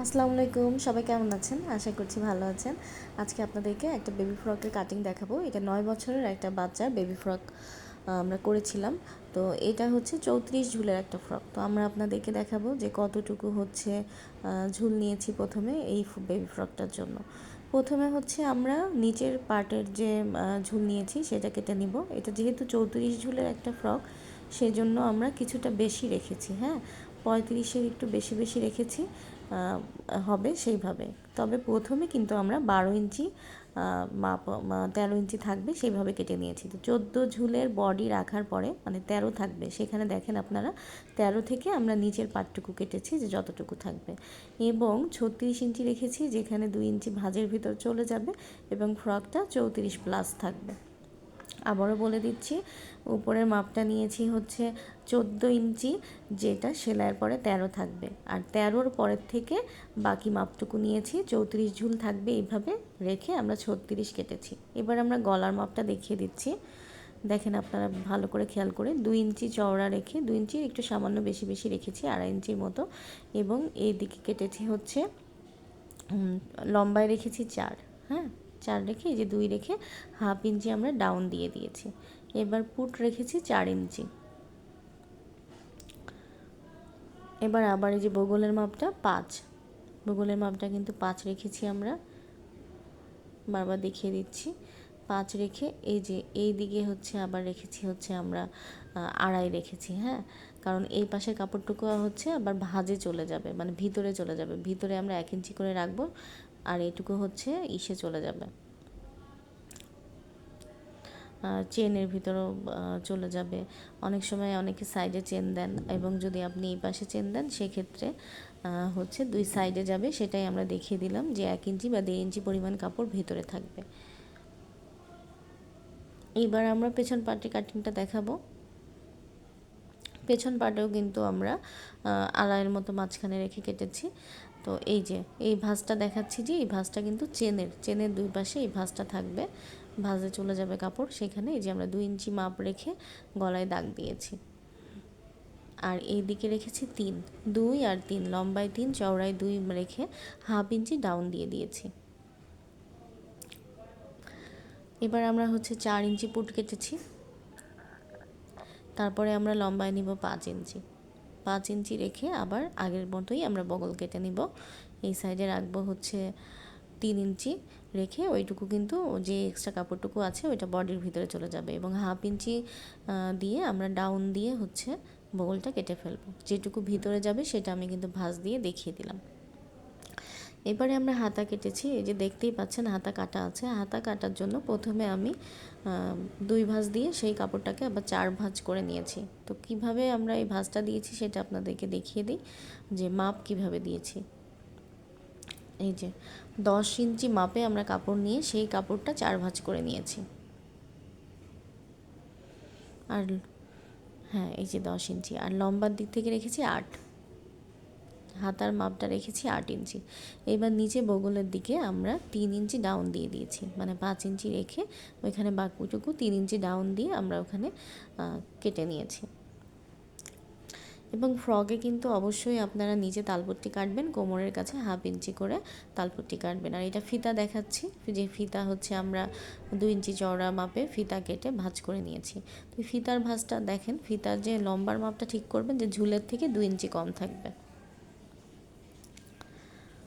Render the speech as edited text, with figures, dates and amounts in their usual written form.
আসসালামু আলাইকুম, সবাই কেমন আছেন? আশা করছি ভালো আছেন। আজকে আপনাদেরকে একটা বেবি ফ্রকের কাটিং দেখাবো। এটা ৯ বছরের একটা বাচ্চার বেবি ফ্রক আমরা করেছিলাম। তো এটা হচ্ছে ৩৪ ঝুলের একটা ফ্রক। তো আমরা আপনাদেরকে দেখাবো যে কতটুকু হচ্ছে ঝুল নিয়েছি প্রথমে এই বেবি ফ্রকটার জন্য। প্রথমে হচ্ছে আমরা নিচের পার্টের যে ঝুল নিয়েছি সেটা কেটে নিব। এটা যেহেতু ৩৪ ঝুলের একটা ফ্রক, সেজন্য আমরা কিছুটা বেশি রেখেছি, হ্যাঁ, ৩৫-এর একটু বেশি বেশি রেখেছি হবে সেইভাবে। তবে প্রথমে কিন্তু আমরা ১২ ইঞ্চি মাপ ১৩ ইঞ্চি থাকবে সেইভাবে কেটে নিয়েছি। তো ১৪ ঝুলের বডি রাখার পরে মানে ১৩ থাকবে, সেখানে দেখেন আপনারা ১৩ থেকে আমরা নিচের পার্টটুকু কেটেছি যে যতটুকু থাকবে, এবং ৩৬ ইঞ্চি রেখেছি যেখানে ২ ইঞ্চি ভাঁজের ভিতর চলে যাবে এবং ফ্রকটা ৩৪+ থাকবে। আবারও বলে দিচ্ছি, উপরের মাপটা নিয়েছি হচ্ছে ১৪ ইঞ্চি, যেটা সেলাইয়ের পরে ১৩ থাকবে, আর ১৩-র পরের থেকে বাকি মাপটুকু নিয়েছি ৩৪ ঝুল থাকবে, এইভাবে রেখে আমরা ৩৬ কেটেছি। এবার আমরা গলার মাপটা দেখিয়ে দিচ্ছি, দেখেন আপনারা ভালো করে খেয়াল করে। ২ ইঞ্চি চওড়া রেখে ২ ইঞ্চির একটু সামান্য বেশি বেশি রেখেছি, ২.৫ ইঞ্চির মতো, এবং এই দিকে কেটেছি হচ্ছে লম্বায় রেখেছি ৪, হ্যাঁ, ৪ রেখে এই যে ২ রেখে 1/2 ইঞ্চি আমরা ডাউন দিয়ে দিয়েছি। এবার পুট রেখেছি ৪ ইঞ্চি। এবার আবার এই যে বগলের মাপটা ৫, বগলের মাপটা কিন্তু ৫ রেখেছি আমরা, বারবার দেখিয়ে দিচ্ছি। ৫ রেখে এই যে এই দিকে হচ্ছে আবার রেখেছি হচ্ছে আমরা ২.৫ রেখেছি, হ্যাঁ, কারণ এই পাশের কাপড়টুকু হচ্ছে আবার ভাঁজে চলে যাবে, মানে ভিতরে চলে যাবে, ভিতরে আমরা ১ ইঞ্চি করে রাখবো, আর এইটুকু হচ্ছে ইসে চলে যাবে, চেনের ভিতরেও চলে যাবে। অনেক সময় অনেকে সাইডে চেন দেন, এবং যদি আপনি এই পাশে চেন দেন সেক্ষেত্রে হচ্ছে ২ সাইডে যাবে। সেটাই আমরা দেখিয়ে দিলাম যে ১ ইঞ্চি বা ১.৫ ইঞ্চি পরিমাণ কাপড় ভেতরে থাকবে। এইবার আমরা পেছন পার্টের কাটিংটা দেখাবো। পেছন পাটেও কিন্তু আমরা আড়াইয়ের মতো মাঝখানে রেখে কেটেছি। তো এই যে এই ভাঁজটা দেখাচ্ছি, যে এই ভাঁজটা কিন্তু চেনের ২ পাশে এই ভাঁজটা থাকবে, ভাঁজে চলে যাবে কাপড়, সেখানে এই যে আমরা ২ ইঞ্চি মাপ রেখে গলায় দাগ দিয়েছি। আর এই দিকে রেখেছি ৩, ২ আর ৩, লম্বায় ৩ চওড়ায় ২ রেখে 1/2 ইঞ্চি ডাউন দিয়ে দিয়েছি। এবার আমরা হচ্ছে ৪ ইঞ্চি পুট কেটেছি, তারপরে আমরা লম্বায় নিব ৫ ইঞ্চি, ৫ ইঞ্চি রেখে আবার আগের মতোই আমরা বগল কেটে নিব। এই সাইডে রাখবো হচ্ছে ৩ ইঞ্চি রেখে, ওইটুকু কিন্তু যে এক্সট্রা কাপড়টুকু আছে ওইটা বডির ভিতরে চলে যাবে, এবং 1/2 ইঞ্চি দিয়ে আমরা ডাউন দিয়ে হচ্ছে বগলটা কেটে ফেলবো। যেটুকু ভিতরে যাবে সেটা আমি কিন্তু ভাঁজ দিয়ে দেখিয়ে দিলাম। এবারে আমরা হাতা কেটেছি, এই যে দেখতেই পাচ্ছেন হাতা কাটা আছে। হাতা কাটার জন্য প্রথমে আমি ২ ভাঁজ দিয়ে সেই কাপড়টাকে আবার ৪ ভাঁজ করে নিয়েছি। তো কিভাবে আমরা এই ভাঁজটা দিয়েছি সেটা আপনাদেরকে দেখিয়ে দিই, যে মাপ কিভাবে দিয়েছি। এই যে ১০ ইঞ্চি মাপে আমরা কাপড় নিয়ে সেই কাপড়টা ৪ ভাঁজ করে নিয়েছি। আর হ্যাঁ, এই যে ১০ ইঞ্চি, আর লম্বার দিক থেকে রেখেছি ৮, হাতার মাপটা রেখেছি ৮ ইঞ্চি। এবার নিচে বগলের দিকে আমরা ৩ ইঞ্চি ডাউন দিয়ে দিয়েছি, মানে ৫ ইঞ্চি রেখে ওইখানে বাকিটুকু ৩ ইঞ্চি ডাউন দিয়ে আমরা ওখানে কেটে নিয়েছি। এবং ফ্রকে কিন্তু অবশ্যই আপনারা নিচে তালপট্টি কাটবেন, কোমরের কাছে 1/2 ইঞ্চি করে তালপট্টি কাটবেন। আর এটা ফিতা দেখাচ্ছি, যে ফিতা হচ্ছে আমরা ২ ইঞ্চি চওড়া মাপে ফিতা কেটে ভাঁজ করে নিয়েছি। তো ফিতার ভাঁজটা দেখেন, ফিতার যে লম্বার মাপটা ঠিক করবেন যে ঝুলের থেকে ২ ইঞ্চি কম থাকবে।